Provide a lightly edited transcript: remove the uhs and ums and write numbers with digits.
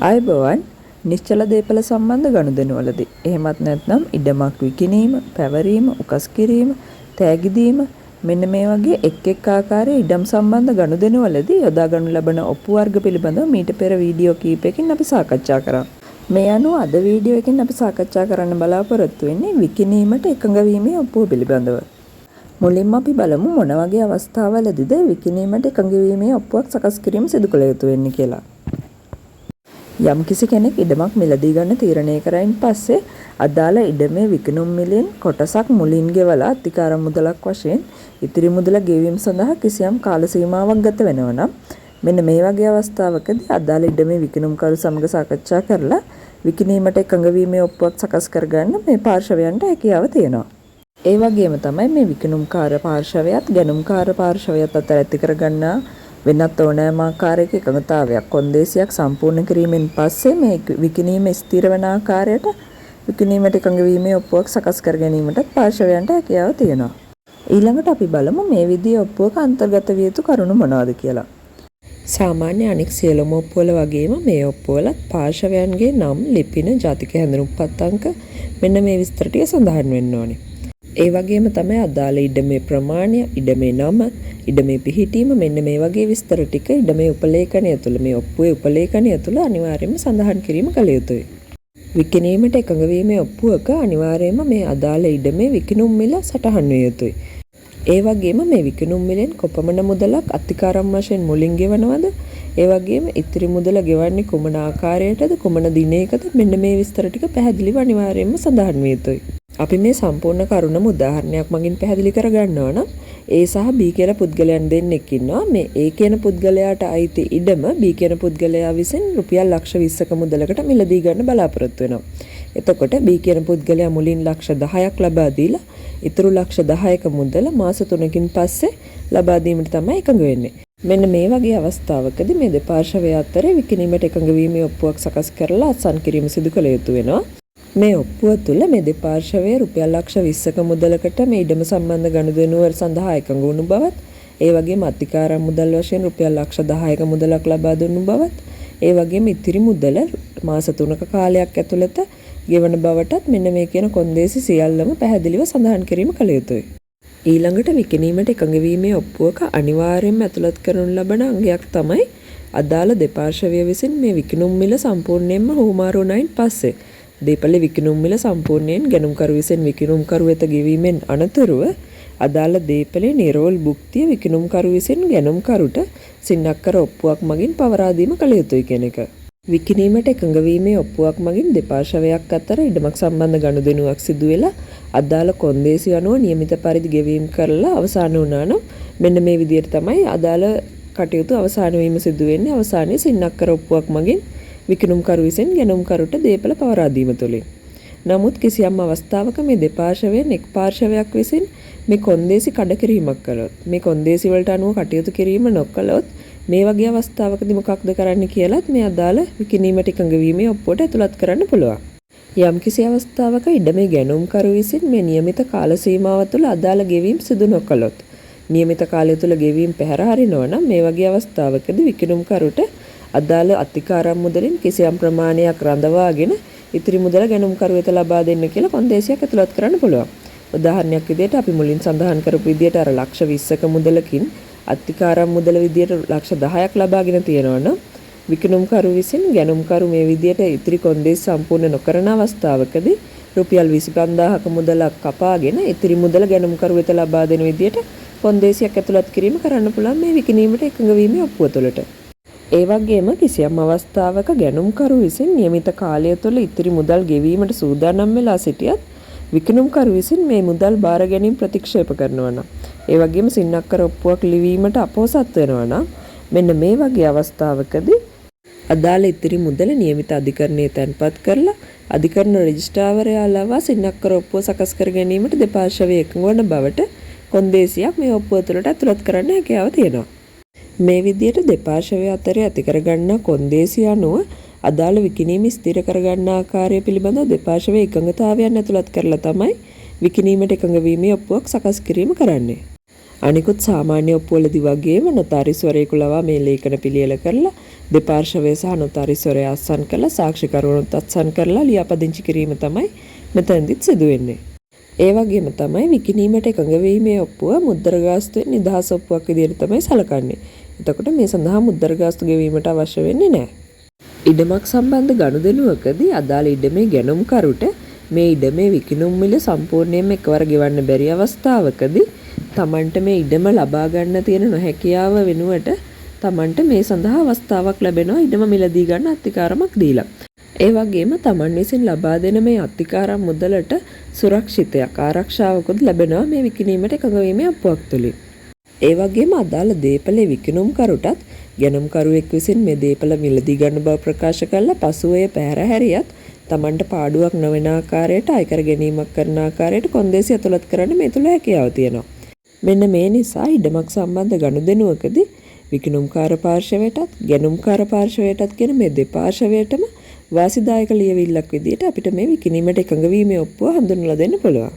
ආයුබෝවන් නිශ්චල දේපල සම්බන්ධ ගනුදෙනුවලදී එහෙමත් නැත්නම් ඉඩමක් විකිණීම, පැවරීම, උකස් කිරීම, තෑගි දීම මෙන්න මේ වගේ එක් ආකාරයේ ඉඩම් සම්බන්ධ ගනුදෙනුවලදී යොදා ගනු ලබන ඔප්පු වර්ග පිළිබඳව මීට පෙර වීඩියෝ කිහිපයකින් අපි සාකච්ඡා කරා. මේ අනුව අද වීඩියෝ එකකින් අපි සාකච්ඡා කරන්න බලාපොරොත්තු වෙන්නේ විකිණීමට එකඟ වීමේ ඔප්පුව පිළිබඳව. මුලින්ම අපි බලමු මොන වගේ අවස්ථාවලදීද විකිණීමට එකඟ වීමේ ඔප්පුවක් සකස් කිරීම සිදු කළ යුතු වෙන්නේ කියලා. යම්කිසි කෙනෙක් ඉඩමක් මිලදී ගන්න තීරණය කරයින් පස්සේ අදාළ ඉඩමේ විකිණුම් මිලෙන් කොටසක් මුලින් ගෙවලා අතිකාර මුදලක් වශයෙන් ඉතිරි මුදල ගෙවීම සඳහා කිසියම් කාල සීමාවක් ගත වෙනවා නම් මෙන්න මේ වගේ අවස්ථාවකදී අදාළ ඉඩමේ විකිණුම්කරු සමග සාකච්ඡා කරලා විකිණීමට එකඟ වීමේ ඔප්පුවක් සකස් කරගන්න මේ පාර්ශවයන්ට හැකියාව තියෙනවා. ඒ වගේම තමයි මේ විකිණුම්කාර පාර්ශවයත් ගැනුම්කාර පාර්ශවයත් අතර ඇති කරගන්නා වෙනත් ඕනෑම ආකාරයක එකඟතාවයක් කොන්දේසියක් සම්පූර්ණ කිරීමෙන් පස්සේ මේ විකිණීම ස්ථිර වන ආකාරයට විකිණීමට එකඟ වීමේ ඔප්පුවක් සකස් කර ගැනීමට පාර්ශවයන්ට හැකියාව තියෙනවා. ඊළඟට අපි බලමු මේ විදිහේ ඔප්පුවක අන්තර්ගත විය යුතු කරුණු මොනවද කියලා. සාමාන්‍ය අනෙක් සියලුම ඔප්පුවල වගේම මේ ඔප්පුවලත් පාර්ශවයන්ගේ නම්, ලිපින, ජාතික හැඳුනුම්පත් අංක මෙන්න මේ විස්තර ටික සඳහන් වෙන්න ඕනේ. ඒ වගේම තමයි අදාළ ඉඩමේ ප්‍රමාණය, ඉඩමේ නම, ඉඩමේ පිහිටීම මෙන්න මේ වගේ විස්තර ටික ඉඩමේ උපලේඛනය තුළ මේ ඔප්පුවේ උපලේඛනය තුළ අනිවාර්යයෙන්ම සඳහන් කිරීම කළ යුතුයි. විකිණීමට එකඟ වීමේ ඔප්පුවක අනිවාර්යයෙන්ම මේ අදාළ ඉඩමේ විකිණුම් මිල සටහන් විය යුතුයි. ඒ වගේම මේ විකිණුම් මිලෙන් කොපමණ මුදලක් අතිකාරම් වශයෙන් මුලින් ගෙවනවද? ඒ වගේම ඉතිරි මුදල ගෙවන්නේ කුමන ආකාරයටද, කුමන දිනයකද මෙන්න මේ විස්තර ටික පැහැදිලිව අනිවාර්යයෙන්ම සඳහන් විය යුතුයි. අපි මේ සම්පූර්ණ කරුණම උදාහරණයක් මගින් පැහැදිලි කරගන්නවා නම් A සහ B කියලා පුද්ගලයන් දෙන්නෙක් ඉන්නවා. මේ A කියන පුද්ගලයාට අයිති ඉඩම B කියන පුද්ගලයා විසින් රුපියල් ලක්ෂ 20ක මුදලකට මිලදී ගන්න බලාපොරොත්තු වෙනවා. එතකොට B කියන පුද්ගලයා මුලින් ලක්ෂ 10ක් ලබා දීලා ඉතුරු ලක්ෂ 10ක මුදල මාස 3කින් පස්සේ ලබා දීමට තමයි එකඟ වෙන්නේ. මෙන්න මේ වගේ අවස්ථාවකදී මේ දෙපාර්ශවය අතර විකිණීමට එකඟ වීමේ ඔප්පුවක් සකස් කරලා අත්සන් කිරීම සිදු කළ යුතු වෙනවා. මේ ඔප්පුව තුළ මේ දෙපාර්ශවයේ රුපියල් ලක්ෂ 20ක මුදලකට මේ ඉඩම සම්බන්ධ ගනුදෙනුව සඳහා එකඟ වුණු බවත්, ඒ වගේම අතිකාරම් මුදල් වශයෙන් රුපියල් ලක්ෂ 10ක මුදලක් ලබා දුන්නු බවත්, ඒ වගේම ඉතිරි මුදල මාස 3ක කාලයක් ඇතුළත ගෙවන බවටත් මෙන්න මේ කියන කොන්දේසි සියල්ලම පැහැදිලිව සඳහන් කිරීම කළ යුතුයි. ඊළඟට විකිණීමට එකඟ වීමේ ඔප්පුවක අනිවාර්යයෙන්ම ඇතුළත් කරනු ලබන අංගයක් තමයි අදාළ දෙපාර්ශවය විසින් මේ විකිණුම් මිල සම්පූර්ණයෙන්ම හුවමාරු වුණයින් පස්සේ දේපළ විකිණුම් මිල සම්පූර්ණයෙන් ගැනුම්කරු විසින් විකිණුම්කරු වෙත ගෙවීමෙන් අනතුරුව අදාළ දේපළේ නිරවුල් භුක්තිය විකිණුම්කරු විසින් ගැනුම්කරුට සින්නක්කර ඔප්පුවක් මගින් පවරා දීම කළ යුතුයි කියන එක. විකිණීමට එකඟ වීමේ ඔප්පුවක් මගින් දෙපාර්ශවයක් අතර ඉඩමක් සම්බන්ධ ගනුදෙනුවක් සිදු වෙලා අදාළ කොන්දේසි අනුව නියමිත පරිදි ගෙවීම කරලා අවසන් වුණා නම් මෙන්න මේ විදිහට තමයි අදාළ කටයුතු අවසන් වීම සිදු වෙන්නේ. අවසානයේ සින්නක්කර ඔප්පුවක් මගින් විකිණුම්කරු විසින් ගැනුම්කරුට දේපළ පවරා දීම තුළින්. නමුත් කිසියම් අවස්ථාවක මේ දෙපාර්ශවයෙන් එක් පාර්ශවයක් විසින් මේ කොන්දේසි කඩ කිරීමක් කළොත්, මේ කොන්දේසි වලට අනුව කටයුතු කිරීම නොකළොත් මේ වගේ අවස්ථාවකදී මොකක්ද කරන්න කියලාත් මේ අදාළ විකිණීමට එකඟ වීමේ ඔප්පුවට ඇතුළත් කරන්න පුළුවන්. යම්කිසි අවස්ථාවක ඉඩමේ ගැනුම්කරු විසින් මේ නියමිත කාල සීමාව තුළ අදාළ ගෙවීම් සිදු නොකළොත්, නියමිත කාලය තුළ ගෙවීම් පැහැර හරිනවා නම් මේ වගේ අවස්ථාවකදී විකිණුම්කරුට අදාළ අතිකාරම් මුදලින් කිසියම් ප්‍රමාණයක් රඳවාගෙන ඉතිරි මුදල ගැනුම්කරු වෙත ලබා දෙන්න කියලා කොන්දේසියක් ඇතුළත් කරන්න පුළුවන්. උදාහරණයක් විදිහට අපි මුලින් සඳහන් කරපු විදිහට අර ලක්ෂ 20ක මුදලකින් අතිකාරම් මුදල විදිහට ලක්ෂ 10ක් ලබාගෙන තියෙනවා නම් විකිණුම්කරු විසින් ගැනුම්කරු මේ විදිහට ඉතිරි කොන්දේසි සම්පූර්ණ නොකරන අවස්ථාවකදී රුපියල් 25000ක මුදලක් කපාගෙන ඉතිරි මුදල ගැනුම්කරු වෙත ලබා දෙන විදිහට කොන්දේසියක් ඇතුළත් කිරීම කරන්න පුළුවන් මේ විකිණීමට එකඟ වීමේ ඔප්පුව තුළට. ඒ වගේම කිසියම් අවස්ථාවක ගැනුම්කරු විසින් නියමිත කාලය තුළ ඉතිරි මුදල් ගෙවීමට සූදානම් වෙලා සිටියත් විකිණුම්කරු විසින් මේ මුදල් බාර ගැනීම ප්‍රතික්ෂේප කරනවා නම්, ඒ වගේම සින්නක්කර ඔප්පුවක් ලිවීමට අපොහසත් වෙනවා නම් මෙන්න මේ වගේ අවස්ථාවකදී අදාළ ඉතිරි මුදල නියමිත අධිකරණයේ තැන්පත් කරලා අධිකරණ රෙජිස්ට්‍රාවරයා ලවා සින්නක්කර ඔප්පුව සකස් කර ගැනීමට දෙපාර්ශවයේ එකඟ වන බවට කොන්දේසියක් මේ ඔප්පුව තුළට ඇතුළත් කරන්න හැකියාව තියෙනවා. මේ විදිහට දෙපාර්ශවය අතරේ ඇති කරගන්නා කොන්දේසි අනුව අදාළ විකිණීම ස්ථිර කරගන්න ආකාරය පිළිබඳව දෙපාර්ශවයේ එකඟතාවයන් ඇතුළත් කරලා තමයි විකිණීමට එකඟ වීමේ ඔප්පුවක් සකස් කිරීම කරන්නේ. අනිකුත් සාමාන්‍ය ඔප්පුවලදී වගේම නොතාරිස්වරයෙකු ලවා මේ ලේඛන පිළියෙල කරලා දෙපාර්ශවය සහ නොතාරිස්වරය අත්සන් කරලා සාක්ෂිකරුවනුත් අත්සන් කරලා ලියාපදිංචි කිරීම තමයි මෙතනදිත් සිදු වෙන්නේ. ඒ වගේම තමයි විකිණීමට එකඟ වීමේ ඔප්පුව මුද්දර ගාස්තුවෙන් නිදහස් ඔප්පුවක් විදිහට තමයි සැලකන්නේ. එතකොට මේ සඳහා මුද්දර ගාස්තු ගෙවීමට අවශ්‍ය වෙන්නේ නැහැ. ඉඩමක් සම්බන්ධ ගනුදෙනුවකදී අදාළ ඉඩමේ ගැනුම්කරුට මේ ඉඩමේ විකිණුම් මිල සම්පූර්ණයෙන්ම එකවර ගෙවන්න බැරි අවස්ථාවකදී තමන්ට මේ ඉඩම ලබා ගන්න තියෙන නොහැකියාව වෙනුවට තමන්ට මේ සඳහා අවස්ථාවක් ලැබෙනවා ඉඩම මිලදී ගන්න අත්තිකාරමක් දීලා. ඒ වගේම තමන් විසින් ලබා දෙන මේ අත්තිකාරම් මුදලට සුරක්ෂිතයක් ආරක්ෂාවකුත් ලැබෙනවා මේ විකිණීමට එකඟ වීමේ ඔප්පුවක් තුලින්. ඒ වගේම අදාළ දීපලේ විකිණුම්කරුටත් ගැනුම්කරුවෙක් විසින් මේ දීපල මිලදී ගන්න බව ප්‍රකාශ කළා පසුව එය පැහැර හැරියත් තමන්ට පාඩුවක් නොවන ආකාරයට අයකර ගැනීමක් කරන ආකාරයට කොන්දේසි ඇතුළත් කරන්න මේ තුල හැකියාව තියෙනවා. මෙන්න මේ නිසා ඉඩමක් සම්බන්ධ ගනුදෙනුවකදී විකිණුම්කාර පාර්ශවයටත් ගැනුම්කාර පාර්ශවයටත් කියන මේ දෙපාර්ශවයටම වාසිදායක ලියවිල්ලක් විදිහට අපිට මේ විකිණීමට එකඟ වීමේ ඔප්පුව හඳුන්වලා දෙන්න පුළුවන්.